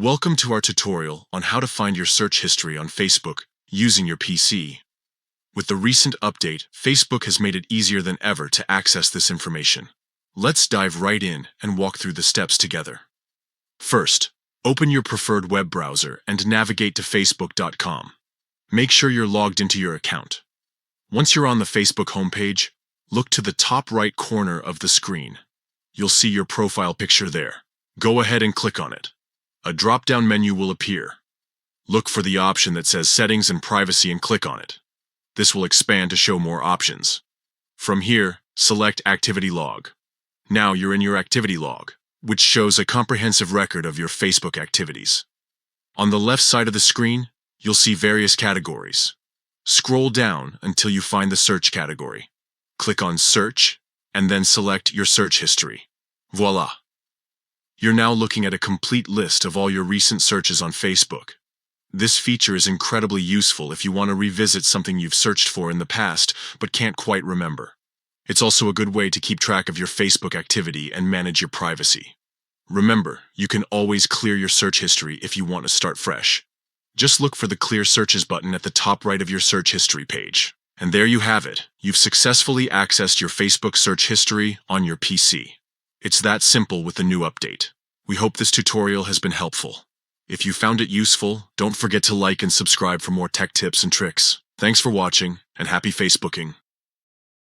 Welcome to our tutorial on how to find your search history on Facebook using your PC. With the recent update, Facebook has made it easier than ever to access this information. Let's dive right in and walk through the steps together. First, open your preferred web browser and navigate to facebook.com. Make sure you're logged into your account. Once you're on the Facebook homepage, look to the top right corner of the screen. You'll see your profile picture there. Go ahead and click on it. A drop-down menu will appear. Look for the option that says Settings and Privacy and click on it. This will expand to show more options. From here, select Activity Log. Now you're in your activity log, which shows a comprehensive record of your Facebook activities. On the left side of the screen, you'll see various categories. Scroll down until you find the search category. Click on Search, and then select your search history. Voila! You're now looking at a complete list of all your recent searches on Facebook. This feature is incredibly useful if you want to revisit something you've searched for in the past but can't quite remember. It's also a good way to keep track of your Facebook activity and manage your privacy. Remember, you can always clear your search history if you want to start fresh. Just look for the Clear Searches button at the top right of your search history page. And there you have it. You've successfully accessed your Facebook search history on your PC. It's that simple with the new update. We hope this tutorial has been helpful. If you found it useful, don't forget to like and subscribe for more tech tips and tricks. Thanks for watching, and happy Facebooking.